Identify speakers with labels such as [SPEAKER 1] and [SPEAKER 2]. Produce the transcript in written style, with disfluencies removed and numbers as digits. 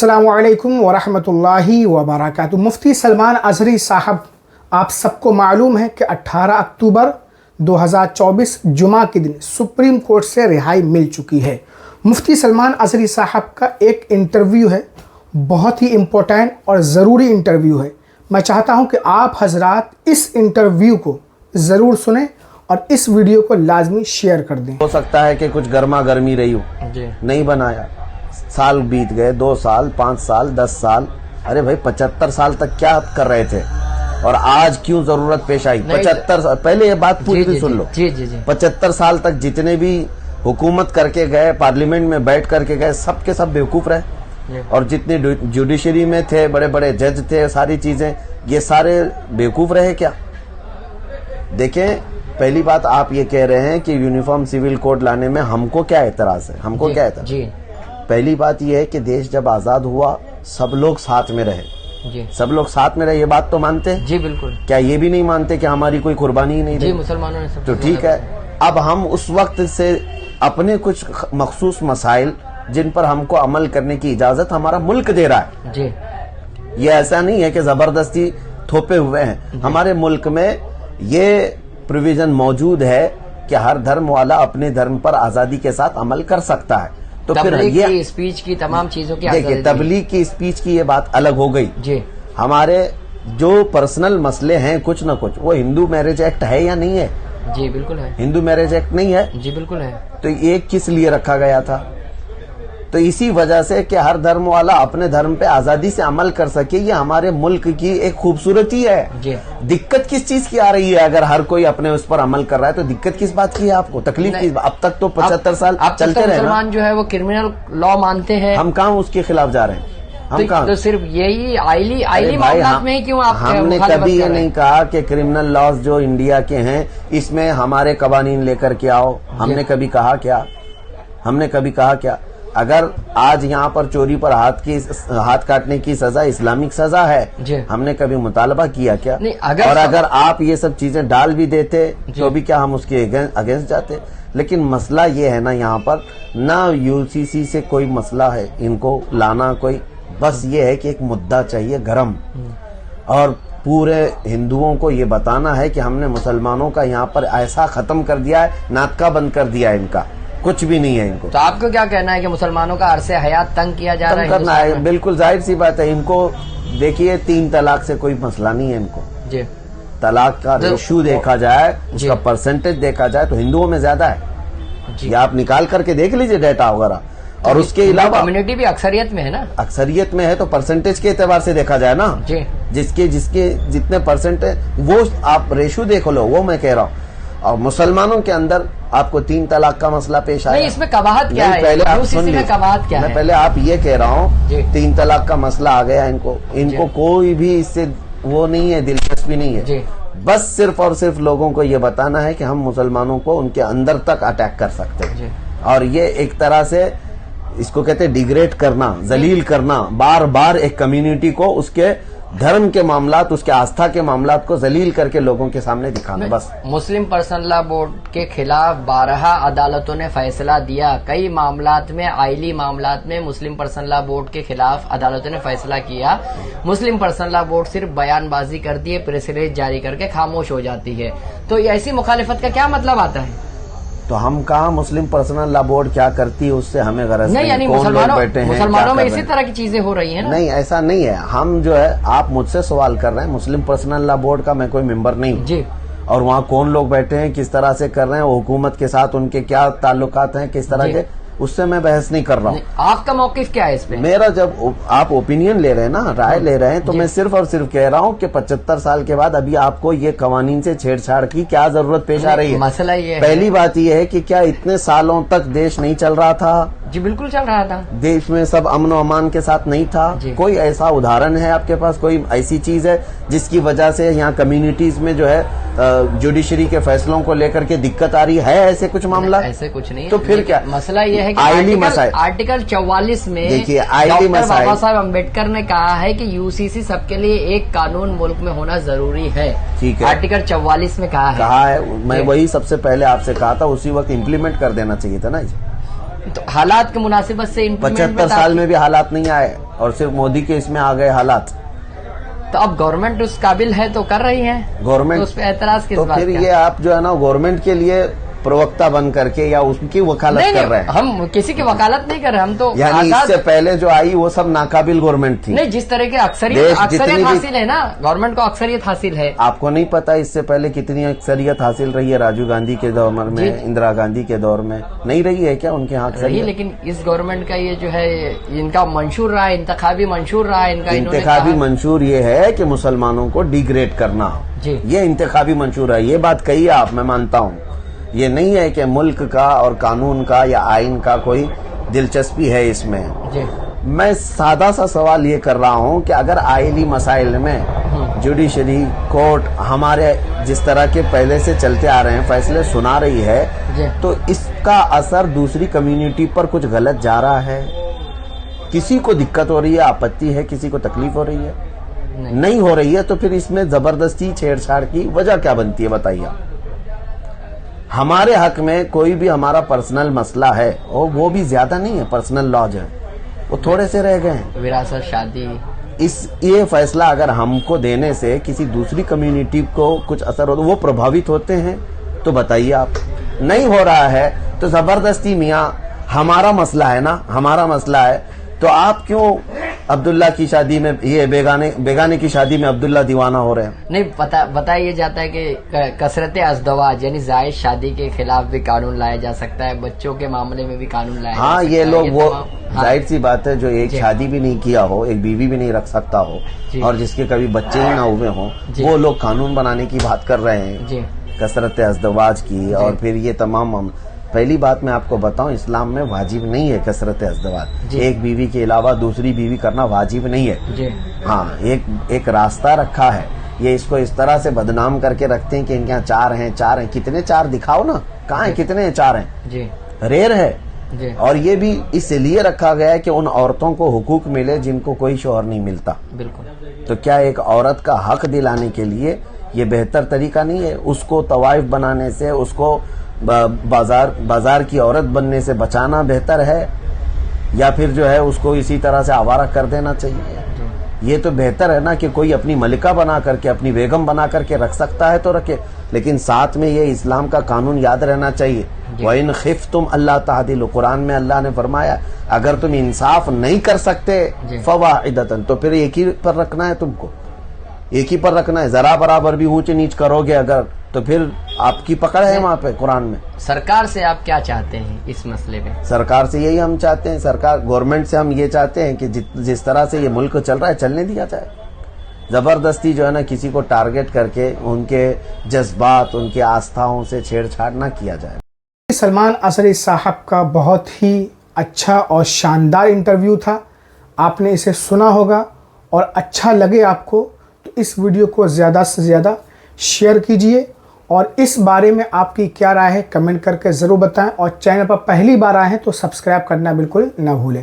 [SPEAKER 1] अस्सलामु अलैकुम वरहमतुल्लाहि वबरकातुहू। मुफ्ती सलमान अज़हरी साहब, आप सबको मालूम है कि 18 अक्टूबर 2024 जुमा के दिन सुप्रीम कोर्ट से रिहाई मिल चुकी है। मुफ्ती सलमान अज़हरी साहब का एक इंटरव्यू है, बहुत ही इम्पोर्टेंट और ज़रूरी इंटरव्यू है। मैं चाहता हूं कि आप हजरात इस इंटरव्यू को ज़रूर सुनें और इस वीडियो को लाजमी शेयर कर दें।
[SPEAKER 2] हो सकता है कि कुछ गर्मा गर्मी रही हो, नहीं बनाया, साल बीत गए, 2 साल, 5 साल, 10 साल, अरे भाई 75 साल तक क्या कर रहे थे और आज क्यों जरूरत पेश आई? 75 साल पहले ये बात पूरी सुन लो। 75 साल तक जितने भी हुकूमत करके गए, पार्लियामेंट में बैठ करके गए, सब के सब बेवकूफ रहे। और जितने जुडिशरी में थे, बड़े बड़े जज थे, सारी चीजें, ये सारे बेवकूफ रहे क्या? देखें, पहली बात आप ये कह रहे हैं कि यूनिफॉर्म सिविल कोड लाने में हमको क्या एतराज है? हमको क्या एतराज? पहली बात ये है कि देश जब आजाद हुआ सब लोग साथ में रहे, सब लोग साथ में रहे, ये बात तो मानते हैं?
[SPEAKER 3] जी बिल्कुल।
[SPEAKER 2] क्या ये भी नहीं मानते कि हमारी कोई कुर्बानी ही नहीं रही?
[SPEAKER 3] मुसलमानों ने सब
[SPEAKER 2] तो ठीक है। अब हम उस वक्त से अपने कुछ मखसूस मसाइल जिन पर हमको अमल करने की इजाजत हमारा मुल्क दे रहा है
[SPEAKER 3] जी।
[SPEAKER 2] ये ऐसा नहीं है कि जबरदस्ती थोपे हुए हैं। हमारे मुल्क में ये प्रोविजन मौजूद है कि हर धर्म वाला अपने धर्म पर आजादी के साथ अमल कर सकता है। तो फिर ये
[SPEAKER 3] स्पीच की तमाम चीजों की
[SPEAKER 2] देखिए, तबलीग की स्पीच की ये बात अलग हो गई
[SPEAKER 3] जी।
[SPEAKER 2] हमारे जो पर्सनल मसले हैं कुछ न कुछ, वो हिंदू मैरिज एक्ट है या नहीं है?
[SPEAKER 3] जी बिल्कुल है।
[SPEAKER 2] हिंदू मैरिज एक्ट नहीं है?
[SPEAKER 3] जी बिल्कुल है।
[SPEAKER 2] तो ये किस लिए रखा गया था? तो इसी वजह से कि हर धर्म वाला अपने धर्म पे आजादी से अमल कर सके, ये हमारे मुल्क की एक खूबसूरती है जी। दिक्कत किस चीज की आ रही है? अगर हर कोई अपने उस पर अमल कर रहा है तो दिक्कत किस बात की है आपको? तकलीफ किस? अब तक तो 75 साल चलते रहे।
[SPEAKER 3] मुसलमान जो है वो क्रिमिनल लॉ मानते हैं,
[SPEAKER 2] हम कहाँ उसके खिलाफ जा रहे हैं? हम कहाँ?
[SPEAKER 3] तो सिर्फ यही आईली मामलात में ही क्यों आप?
[SPEAKER 2] हमने कभी ये नहीं कहा कि क्रिमिनल लॉज जो इंडिया के हैं इसमें हमारे कवानीन लेकर के आओ। हमने कभी कहा क्या? हमने कभी कहा क्या? अगर आज यहाँ पर चोरी पर हाथ काटने की सजा इस्लामिक सजा है, हमने कभी मुतालबा किया क्या? और अगर आप ये सब चीजें डाल भी देते तो भी क्या हम उसके अगेंस्ट जाते? लेकिन मसला ये है ना, यहाँ पर ना यूसीसी से कोई मसला है इनको लाना कोई, बस ये है कि एक मुद्दा चाहिए गरम, और पूरे हिंदुओं को ये बताना है कि हमने मुसलमानों का यहाँ पर ऐसा खत्म कर दिया है, नाटका बंद कर दिया है, इनका कुछ भी नहीं है इनको।
[SPEAKER 3] तो आपको क्या कहना है कि मुसलमानों का अरसे हयात तंग किया जा रहा है?
[SPEAKER 2] करना है, बिल्कुल जाहिर सी बात है। इनको देखिए, 3 तलाक से कोई मसला नहीं है इनको जी। तलाक का रेशो देखा जाए, उसका परसेंटेज देखा जाए तो हिंदुओं में ज्यादा है जी। आप निकाल करके देख लीजिए डेटा वगैरह। और उसके अलावा
[SPEAKER 3] कम्युनिटी भी अक्सरियत में है ना,
[SPEAKER 2] अक्सरियत में है तो परसेंटेज के एतबार से देखा जाए ना जी। जिसके जितने परसेंटेज वो आप रेशो देख लो, वो मैं कह रहा हूँ। और मुसलमानों के अंदर आपको 3 तलाक का मसला पेश आया।
[SPEAKER 3] नहीं, इसमें कबाहत क्या है?
[SPEAKER 2] पहले आप सुन लीजिए,
[SPEAKER 3] कबाहत क्या है?
[SPEAKER 2] मैं पहले आप ये कह रहा हूँ, 3 तलाक का मसला आ गया इनको कोई भी इससे वो नहीं है, दिलचस्पी नहीं है। बस सिर्फ और सिर्फ लोगों को ये बताना है कि हम मुसलमानों को उनके अंदर तक अटैक कर सकते हैं। और ये एक तरह से इसको कहते हैं डिग्रेड करना, जलील करना, बार बार एक कम्युनिटी को उसके धर्म के मामलात, उसके आस्था के मामलात को जलील करके लोगों के सामने दिखाना। बस
[SPEAKER 3] मुस्लिम पर्सनल लॉ बोर्ड के खिलाफ 12 अदालतों ने फैसला दिया। कई मामलात में, आइली मामलात में मुस्लिम पर्सनल लॉ बोर्ड के खिलाफ अदालतों ने फैसला किया। मुस्लिम पर्सनल लॉ बोर्ड सिर्फ बयानबाजी करती है, प्रेस रिलीज जारी करके खामोश हो जाती है। तो ऐसी मुखालिफत का क्या मतलब आता है?
[SPEAKER 2] तो हम कहा मुस्लिम पर्सनल लॉ बोर्ड क्या करती है उससे हमें गरज
[SPEAKER 3] नहीं, यानी मुसलमानों में इसी तरह की चीजें हो रही है ना? नहीं,
[SPEAKER 2] ऐसा नहीं है। हम जो है, आप मुझसे सवाल कर रहे हैं, मुस्लिम पर्सनल लॉ बोर्ड का मैं कोई मेंबर नहीं हूँ जी। और वहाँ कौन लोग बैठे हैं, किस तरह से कर रहे हैं, हुकूमत के साथ उनके क्या ताल्लुकात हैं, किस तरह के, उससे मैं बहस नहीं कर रहा हूँ।
[SPEAKER 3] आपका मौकिफ क्या है इस पे?
[SPEAKER 2] मेरा, जब आप ओपिनियन ले रहे हैं ना, राय ले रहे हैं, तो मैं सिर्फ और सिर्फ कह रहा हूँ कि 75 साल के बाद अभी आपको ये कवानीन से छेड़छाड़ की क्या जरूरत पेश आ रही है?
[SPEAKER 3] मसला ये है,
[SPEAKER 2] पहली बात ये है कि क्या इतने सालों तक देश नहीं चल रहा था?
[SPEAKER 3] जी बिल्कुल चल रहा था।
[SPEAKER 2] देश में सब अमन और अमान के साथ नहीं था? कोई ऐसा उदाहरण है आपके पास? कोई ऐसी चीज है जिसकी वजह से यहाँ कम्युनिटीज में जो है जुडिशरी के फैसलों को लेकर के दिक्कत आ रही है? ऐसे कुछ मामला?
[SPEAKER 3] ऐसे कुछ नहीं।
[SPEAKER 2] तो फिर क्या
[SPEAKER 3] मसला ये है कि आर्टिकल 44 में
[SPEAKER 2] देखिए,
[SPEAKER 3] डॉक्टर बाबा साहब अम्बेडकर ने कहा है कि यूसीसी सबके लिए एक कानून मुल्क में होना जरूरी है। ठीक है, आर्टिकल 44 में कहा है।
[SPEAKER 2] मैं वही सबसे पहले आपसे कहा था, उसी वक्त इम्प्लीमेंट कर देना चाहिए था ना।
[SPEAKER 3] تو حالات کے مناسبت سے
[SPEAKER 2] 75 سال میں بھی حالات نہیں آئے اور صرف مودی کے اس میں آ گئے حالات.
[SPEAKER 3] تو اب گورنمنٹ اس قابل ہے تو کر رہی ہے
[SPEAKER 2] گورنمنٹ,
[SPEAKER 3] اس پہ اعتراض کس
[SPEAKER 2] تو
[SPEAKER 3] بات
[SPEAKER 2] پھر
[SPEAKER 3] کا؟
[SPEAKER 2] یہ آپ جو ہے نا گورنمنٹ کے لیے پروکتا بن کر کے یا اس کی وکالت کر رہے ہیں.
[SPEAKER 3] ہم کسی کی وکالت نہیں کر رہے, ہم تو
[SPEAKER 2] یعنی اس سے پہلے جو آئی وہ سب ناقابل گورنمنٹ تھی.
[SPEAKER 3] نہیں, جس طرح کے اکثریت حاصل ہے نا, گورنمنٹ کو اکثریت حاصل ہے.
[SPEAKER 2] آپ کو نہیں پتا اس سے پہلے کتنی اکثریت حاصل رہی ہے؟ راجیو گاندھی کے دور میں, اندرا گاندھی کے دور میں نہیں رہی ہے کیا ان کے ہاں اکثریت؟
[SPEAKER 3] لیکن اس گورنمنٹ کا یہ جو ہے ان کا منشور رہا ہے, انتخابی منشور رہا ہے ان کا.
[SPEAKER 2] انتخابی منشور یہ ہے کہ مسلمانوں کو ڈیگریڈ کرنا, یہ انتخابی منشور ہے. یہ بات کہی ہے آپ, میں مانتا ہوں. یہ نہیں ہے کہ ملک کا اور قانون کا یا آئین کا کوئی دلچسپی ہے اس میں. میں سادہ سا سوال یہ کر رہا ہوں کہ اگر آئلی مسائل میں جوڈیشری کورٹ ہمارے جس طرح کے پہلے سے چلتے آ رہے ہیں فیصلے سنا رہی ہے, تو اس کا اثر دوسری کمیونٹی پر کچھ غلط جا رہا ہے؟ کسی کو دقت ہو رہی ہے, آپتی ہے, کسی کو تکلیف ہو رہی ہے؟ نہیں ہو رہی ہے. تو پھر اس میں زبردستی چھیڑ چھاڑ کی وجہ کیا بنتی ہے بتائیے. ہمارے حق میں کوئی بھی ہمارا پرسنل مسئلہ ہے, اور وہ بھی زیادہ نہیں ہے, پرسنل لا جو ہے وہ تھوڑے سے رہ گئے ہیں.
[SPEAKER 3] وراثت, شادی,
[SPEAKER 2] یہ فیصلہ اگر ہم کو دینے سے کسی دوسری کمیونٹی کو کچھ اثر ہو تو وہ پربھاوت ہوتے ہیں, تو بتائیے آپ. نہیں ہو رہا ہے تو زبردستی میاں ہمارا مسئلہ ہے نا, ہمارا مسئلہ ہے, تو آپ کیوں عبداللہ کی شادی میں, یہ بیگانے کی شادی میں عبداللہ دیوانہ ہو رہے ہیں؟
[SPEAKER 3] نہیں, بتایا جاتا ہے کہ کثرت ازدواج یعنی زائد شادی کے خلاف بھی قانون لایا جا سکتا ہے, بچوں کے معاملے میں بھی قانون لایا جا سکتا ہے.
[SPEAKER 2] یہ لوگ وہ ظاہر سی بات ہے جو ایک شادی بھی نہیں کیا ہو, ایک بیوی بھی نہیں رکھ سکتا ہو, اور جس کے کبھی بچے ہی نہ ہوئے ہوں, وہ لوگ قانون بنانے کی بات کر رہے ہیں کثرت ازدواج کی. اور پھر یہ تمام, پہلی بات میں آپ کو بتاؤں, اسلام میں واجب نہیں ہے کثرت ازدواج. ایک بیوی کے علاوہ دوسری بیوی کرنا واجب نہیں ہے. ہاں, ایک راستہ رکھا ہے. یہ اس کو اس طرح سے بدنام کر کے رکھتے ہیں کہ ان کے یہاں چار ہیں. کتنے چار دکھاؤ نا, کہاں ہیں, کتنے چار ہیں؟ ریئر ہے. اور یہ بھی اس لیے رکھا گیا ہے کہ ان عورتوں کو حقوق ملے جن کو کوئی شوہر نہیں ملتا. بالکل. تو کیا ایک عورت کا حق دلانے کے لیے یہ بہتر طریقہ نہیں ہے اس کو طوائف بنانے سے, اس کو بازار کی عورت بننے سے بچانا بہتر ہے, یا پھر جو ہے اس کو اسی طرح سے آوارہ کر دینا چاہیے؟ یہ تو بہتر ہے نا کہ کوئی اپنی ملکہ بنا کر کے, اپنی بیگم بنا کر کے رکھ سکتا ہے تو رکھے, لیکن ساتھ میں یہ اسلام کا قانون یاد رہنا چاہیے. وَإِنْ خِفْتُمْ أَلَّا تَعْدِلُوا, قرآن میں اللہ نے فرمایا اگر تم انصاف نہیں کر سکتے فَوَاحِدَةً, تو پھر ایک ہی پر رکھنا ہے, تم کو ایک ہی پر رکھنا ہے. ذرا برابر بھی اونچ نیچ کرو گے اگر, تو پھر آپ کی پکڑ ہے وہاں پہ قرآن میں.
[SPEAKER 3] سرکار سے آپ کیا چاہتے ہیں اس مسئلے میں؟
[SPEAKER 2] سرکار سے یہی ہم چاہتے ہیں, گورنمنٹ سے ہم یہ چاہتے ہیں کہ جس طرح سے یہ ملک چل رہا ہے چلنے دیا جائے. زبردستی جو ہے نا کسی کو ٹارگٹ کر کے ان کے جذبات, ان کے آستھاؤں سے چھیڑ چھاڑ نہ کیا جائے.
[SPEAKER 1] سلمان اظہری صاحب کا بہت ہی اچھا اور شاندار انٹرویو تھا. آپ نے اسے سنا ہوگا اور اچھا لگے آپ کو تو اس ویڈیو کو زیادہ سے زیادہ شیئر کیجئے, اور اس بارے میں آپ کی کیا رائے ہے کمنٹ کر کے ضرور بتائیں, اور چینل پر پہلی بار آئے ہیں تو سبسکرائب کرنا بالکل نہ بھولیں.